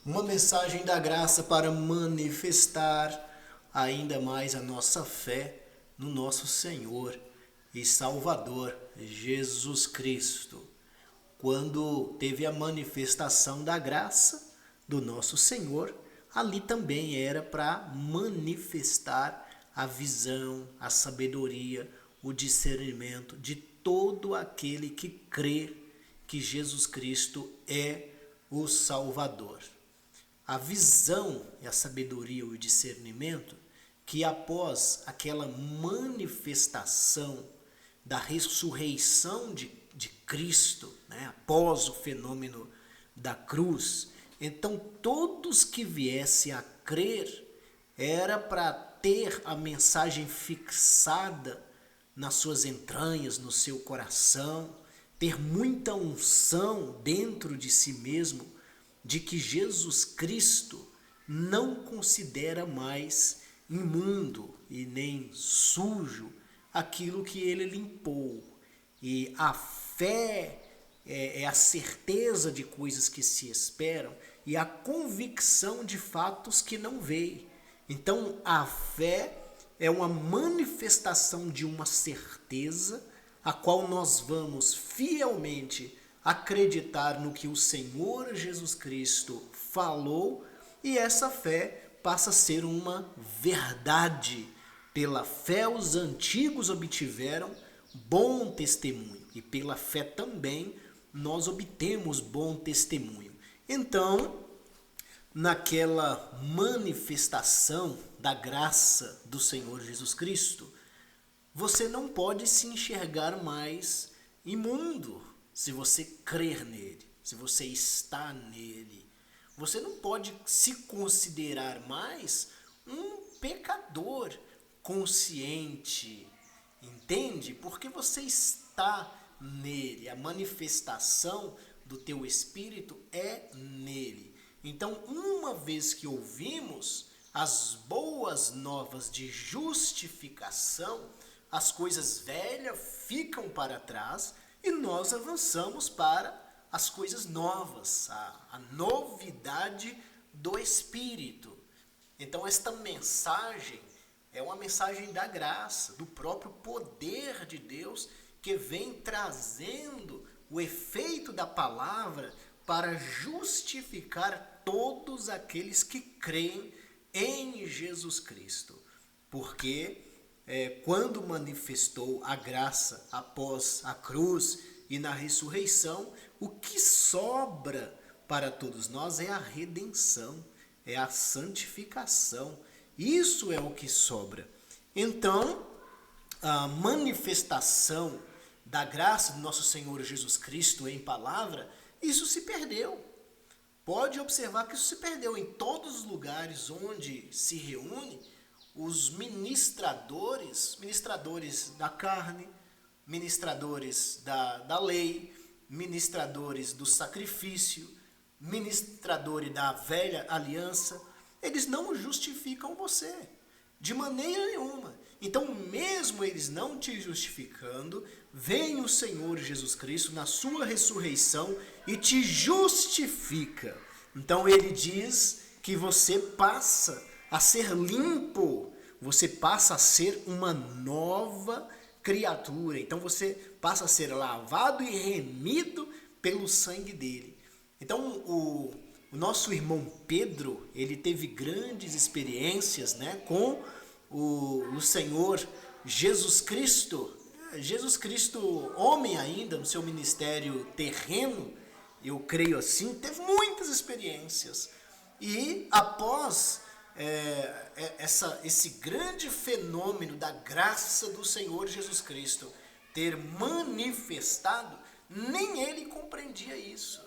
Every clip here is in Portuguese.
Uma mensagem da graça para manifestar ainda mais a nossa fé no nosso Senhor e Salvador Jesus Cristo. Quando teve a manifestação da graça do nosso Senhor, ali também era para manifestar a visão, a sabedoria, o discernimento de todo aquele que crê que Jesus Cristo é o Salvador. A visão e a sabedoria, o discernimento, que após aquela manifestação da ressurreição de Cristo, né, após o fenômeno da cruz, então todos que viessem a crer era para ter a mensagem fixada nas suas entranhas, no seu coração, ter muita unção dentro de si mesmo de que Jesus Cristo não considera mais imundo e nem sujo aquilo que ele limpou. E a fé é a certeza de coisas que se esperam e a convicção de fatos que não veem. Então a fé é uma manifestação de uma certeza a qual nós vamos fielmente acreditar no que o Senhor Jesus Cristo falou, e essa fé passa a ser uma verdade. Pela fé os antigos obtiveram bom testemunho, e pela fé também nós obtemos bom testemunho. Então, naquela manifestação da graça do Senhor Jesus Cristo, você não pode se enxergar mais imundo se você crer nele, se você está nele. Você não pode se considerar mais um pecador consciente, entende? Porque você está nele, a manifestação do teu espírito é nele. Então, uma vez que ouvimos as boas novas de justificação, as coisas velhas ficam para trás e nós avançamos para as coisas novas, a novidade do Espírito. Então esta mensagem é uma mensagem da graça, do próprio poder de Deus que vem trazendo o efeito da palavra para justificar todos aqueles que creem em Jesus Cristo. Porque quando manifestou a graça após a cruz e na ressurreição, o que sobra para todos nós é a redenção, é a santificação. Isso é o que sobra. Então, a manifestação da graça do nosso Senhor Jesus Cristo em palavra, isso se perdeu. Pode observar que isso se perdeu em todos os lugares onde se reúne os ministradores da carne, ministradores da lei, ministradores do sacrifício, ministradores da velha aliança. Eles não justificam você, de maneira nenhuma. Então, mesmo eles não te justificando, vem o Senhor Jesus Cristo na sua ressurreição e te justifica. Então, ele diz que você passa a ser limpo, você passa a ser uma nova criatura. Então você passa a ser lavado e remido pelo sangue dele. Então o nosso irmão Pedro, ele teve grandes experiências, né, com o Senhor Jesus Cristo. Jesus Cristo, homem ainda, no seu ministério terreno, eu creio assim, teve muitas experiências. E após esse grande fenômeno da graça do Senhor Jesus Cristo ter manifestado, nem ele compreendia isso.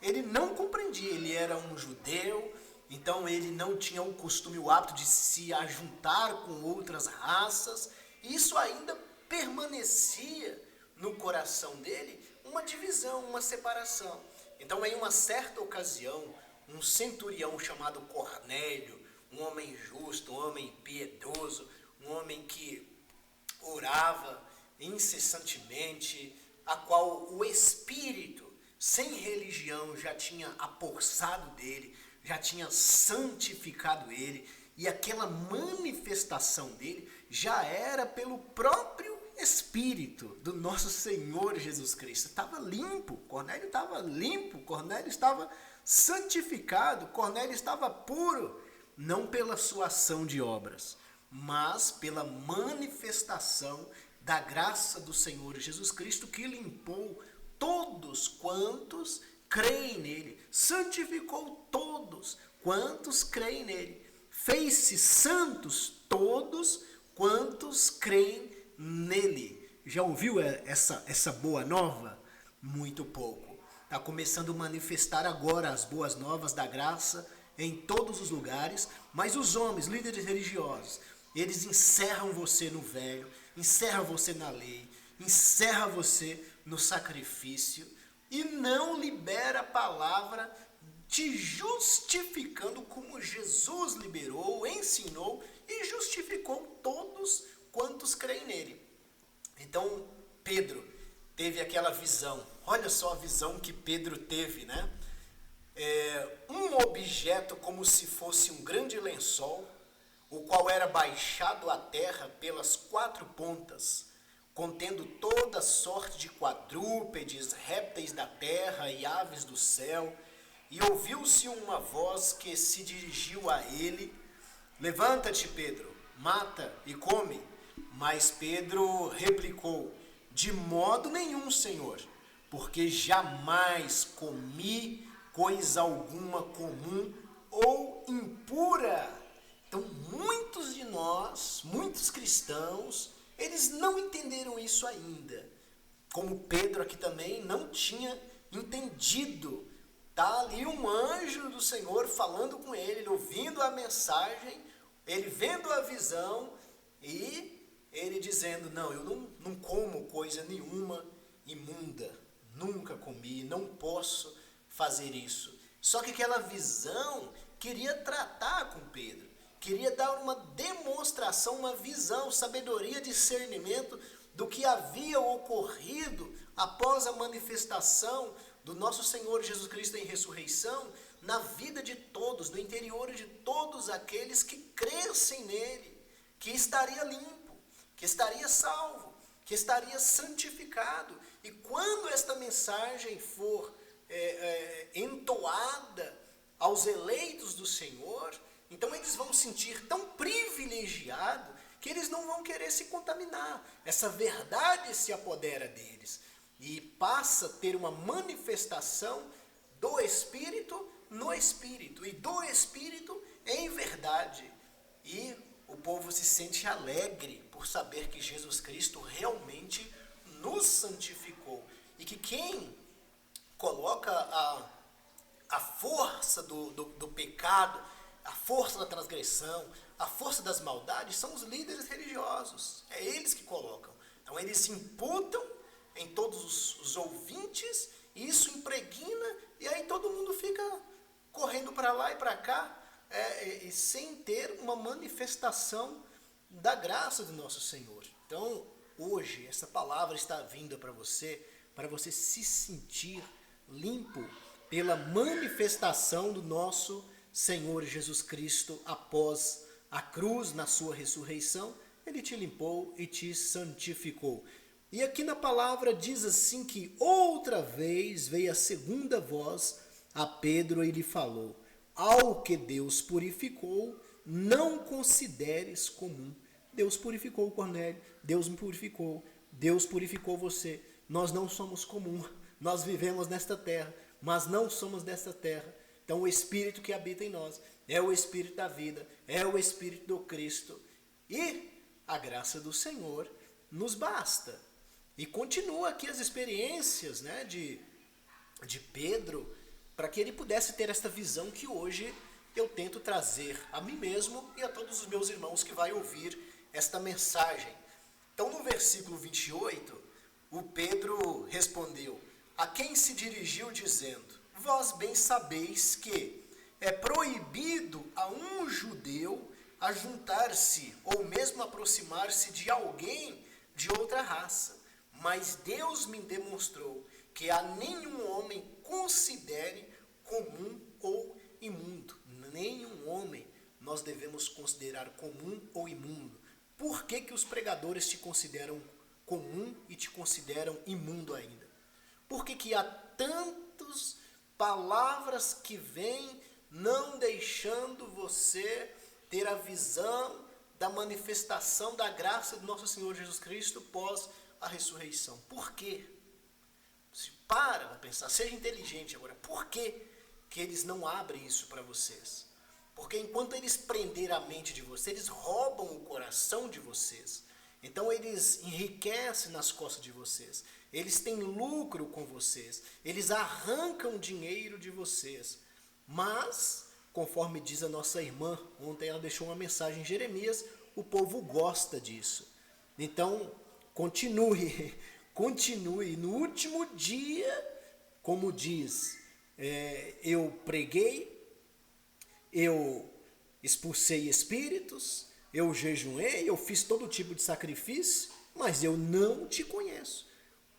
Ele não compreendia, ele era um judeu, então ele não tinha o costume, o hábito de se ajuntar com outras raças. Isso ainda permanecia no coração dele uma divisão, uma separação. Então, em uma certa ocasião, um centurião chamado Cornélio, um homem justo, um homem piedoso, um homem que orava incessantemente, a qual o Espírito, sem religião, já tinha apossado dele, já tinha santificado ele, e aquela manifestação dele já era pelo próprio Espírito do nosso Senhor Jesus Cristo. Estava limpo, Cornélio estava limpo, Cornélio estava santificado, Cornélio estava puro, não pela sua ação de obras, mas pela manifestação da graça do Senhor Jesus Cristo, que limpou todos quantos creem nele, santificou todos quantos creem nele, fez-se santos todos quantos creem nele. Já ouviu essa boa nova? Muito pouco. Está começando a manifestar agora as boas novas da graça em todos os lugares, mas os homens, líderes religiosos, eles encerram você no velho, encerram você na lei, encerram você no sacrifício e não libera a palavra te justificando como Jesus liberou, ensinou e justificou todos quantos creem nele. Então, Pedro teve aquela visão. Olha só a visão que Pedro teve, né? Um objeto como se fosse um grande lençol, o qual era baixado à terra pelas quatro pontas, contendo toda sorte de quadrúpedes, répteis da terra e aves do céu. E ouviu-se uma voz que se dirigiu a ele: levanta-te, Pedro, mata e come. Mas Pedro replicou: de modo nenhum, Senhor, porque jamais comi coisa alguma comum ou impura. Então, muitos de nós, muitos cristãos, eles não entenderam isso ainda. Como Pedro aqui também não tinha entendido. Está ali um anjo do Senhor falando com ele ouvindo a mensagem, ele vendo a visão e ele dizendo: não, eu não como coisa nenhuma imunda, nunca comi, não posso fazer isso. Só que aquela visão queria tratar com Pedro, queria dar uma demonstração, uma visão, sabedoria, discernimento do que havia ocorrido após a manifestação do nosso Senhor Jesus Cristo em ressurreição na vida de todos, no interior de todos aqueles que crescem nele, que estaria limpo, que estaria salvo, que estaria santificado. E quando esta mensagem for entoada aos eleitos do Senhor, então eles vão sentir tão privilegiados que eles não vão querer se contaminar. Essa verdade se apodera deles e passa a ter uma manifestação do Espírito no Espírito e do Espírito em verdade. E o povo se sente alegre por saber que Jesus Cristo realmente nos santificou e que quem coloca a força do pecado, a força da transgressão, a força das maldades são os líderes religiosos. É eles que colocam. Então eles se imputam em todos os ouvintes, e isso impregna, e aí todo mundo fica correndo para lá e para cá, e sem ter uma manifestação da graça do nosso Senhor. Então, hoje, essa palavra está vinda para você se sentir limpo pela manifestação do nosso Senhor Jesus Cristo após a cruz, na sua ressurreição. Ele te limpou e te santificou. E aqui na palavra diz assim que outra vez veio a segunda voz a Pedro e lhe falou: ao que Deus purificou, não consideres comum. Deus purificou Cornélio, Deus me purificou, Deus purificou você. Nós não somos comum, nós vivemos nesta terra, mas não somos desta terra. Então o Espírito que habita em nós é o Espírito da vida, é o Espírito do Cristo. E a graça do Senhor nos basta. E continua aqui as experiências, né, de Pedro, para que ele pudesse ter esta visão que hoje eu tento trazer a mim mesmo e a todos os meus irmãos que vai ouvir esta mensagem. Então no versículo 28, o Pedro respondeu: a quem se dirigiu dizendo: vós bem sabeis que é proibido a um judeu ajuntar-se ou mesmo aproximar-se de alguém de outra raça. Mas Deus me demonstrou que a nenhum homem considere comum ou imundo. nós devemos considerar comum ou imundo? Por que que os pregadores te consideram comum e te consideram imundo ainda? Por que que há tantas palavras que vêm não deixando você ter a visão da manifestação da graça do nosso Senhor Jesus Cristo pós a ressurreição? Por quê? Para pensar, seja inteligente agora. Por que que eles não abrem isso para vocês? Porque enquanto eles prenderem a mente de vocês, eles roubam o coração de vocês. Então eles enriquecem nas costas de vocês. Eles têm lucro com vocês. Eles arrancam dinheiro de vocês. Mas, conforme diz a nossa irmã, ontem ela deixou uma mensagem em Jeremias, o povo gosta disso. Então, continue. No último dia, como diz, eu preguei, eu expulsei espíritos, eu jejuei, eu fiz todo tipo de sacrifício, mas eu não te conheço.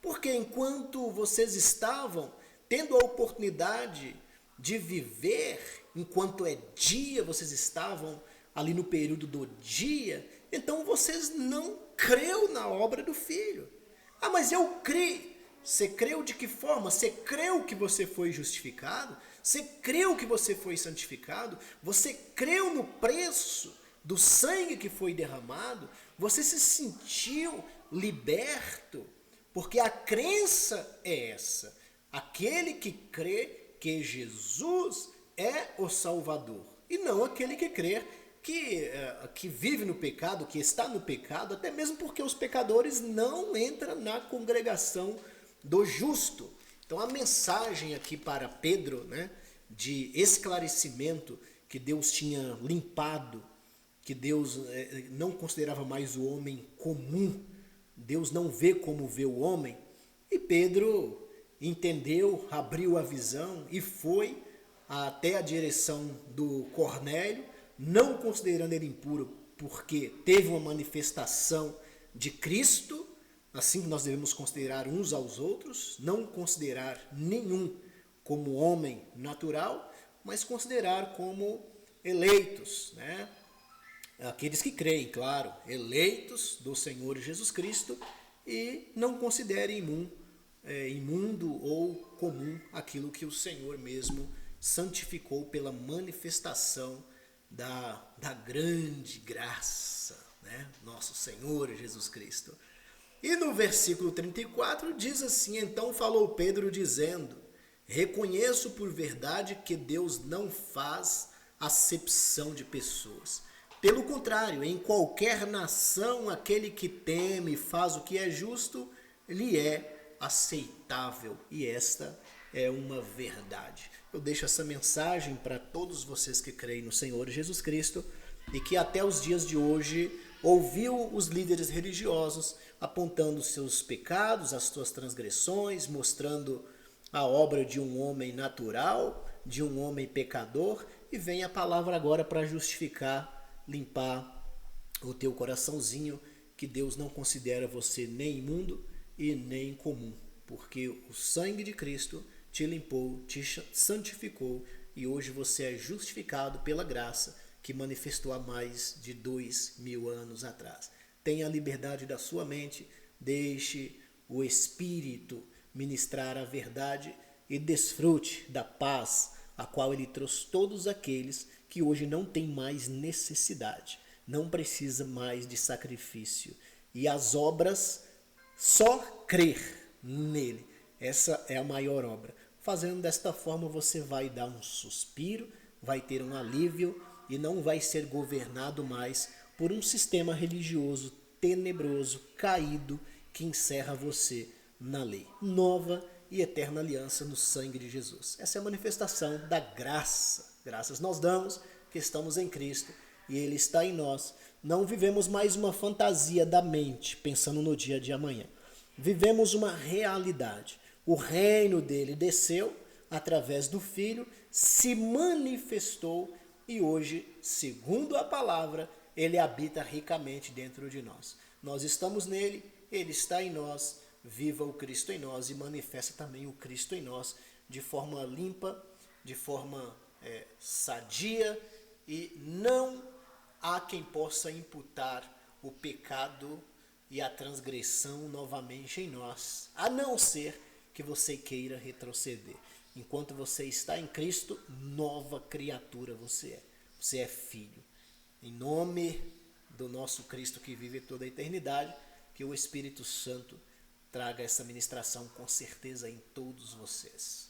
Porque enquanto vocês estavam tendo a oportunidade de viver, enquanto é dia, vocês estavam ali no período do dia, então vocês não creu na obra do Filho. Ah, mas eu creio. Você creu de que forma? Você creu que você foi justificado? Você creu que você foi santificado? Você creu no preço do sangue que foi derramado? Você se sentiu liberto? Porque a crença é essa. Aquele que crê que Jesus é o Salvador. E não aquele que crê que vive no pecado, que está no pecado, até mesmo porque os pecadores não entram na congregação do justo. Então a mensagem aqui para Pedro, né, de esclarecimento, que Deus tinha limpado, que Deus não considerava mais o homem comum, Deus não vê como vê o homem, e Pedro entendeu, abriu a visão e foi até a direção do Cornélio, não considerando ele impuro, porque teve uma manifestação de Cristo, assim que nós devemos considerar uns aos outros, não considerar nenhum como homem natural, mas considerar como eleitos, né? Aqueles que creem, claro, eleitos do Senhor Jesus Cristo, e não considerem imundo ou comum aquilo que o Senhor mesmo santificou pela manifestação da grande graça, né? Nosso Senhor Jesus Cristo. E no versículo 34 diz assim: então falou Pedro dizendo, reconheço por verdade que Deus não faz acepção de pessoas. Pelo contrário, em qualquer nação, aquele que teme e faz o que é justo, lhe é aceitável. E esta é uma verdade. Eu deixo essa mensagem para todos vocês que creem no Senhor Jesus Cristo e que até os dias de hoje ouviu os líderes religiosos apontando os seus pecados, as suas transgressões, mostrando a obra de um homem natural, de um homem pecador, e vem a palavra agora para justificar, limpar o teu coraçãozinho, que Deus não considera você nem imundo e nem comum, porque o sangue de Cristo te limpou, te santificou, e hoje você é justificado pela graça que manifestou há mais de 2000 anos atrás. Tenha a liberdade da sua mente, deixe o Espírito ministrar a verdade e desfrute da paz a qual ele trouxe todos aqueles que hoje não têm mais necessidade, não precisa mais de sacrifício. E as obras, só crer nele. Essa é a maior obra. Fazendo desta forma, você vai dar um suspiro, vai ter um alívio e não vai ser governado mais por um sistema religioso tenebroso, caído, que encerra você na lei. Nova e eterna aliança no sangue de Jesus. Essa é a manifestação da graça. Graças nós damos que estamos em Cristo e Ele está em nós. Não vivemos mais uma fantasia da mente, pensando no dia de amanhã. Vivemos uma realidade. O reino dele desceu através do Filho, se manifestou e hoje, segundo a palavra, ele habita ricamente dentro de nós. Nós estamos nele, ele está em nós, viva o Cristo em nós e manifesta também o Cristo em nós de forma limpa, de forma sadia e não há quem possa imputar o pecado e a transgressão novamente em nós, a não ser que você queira retroceder. Enquanto você está em Cristo, nova criatura você é. Você é filho. Em nome do nosso Cristo que vive toda a eternidade, que o Espírito Santo traga essa ministração com certeza em todos vocês.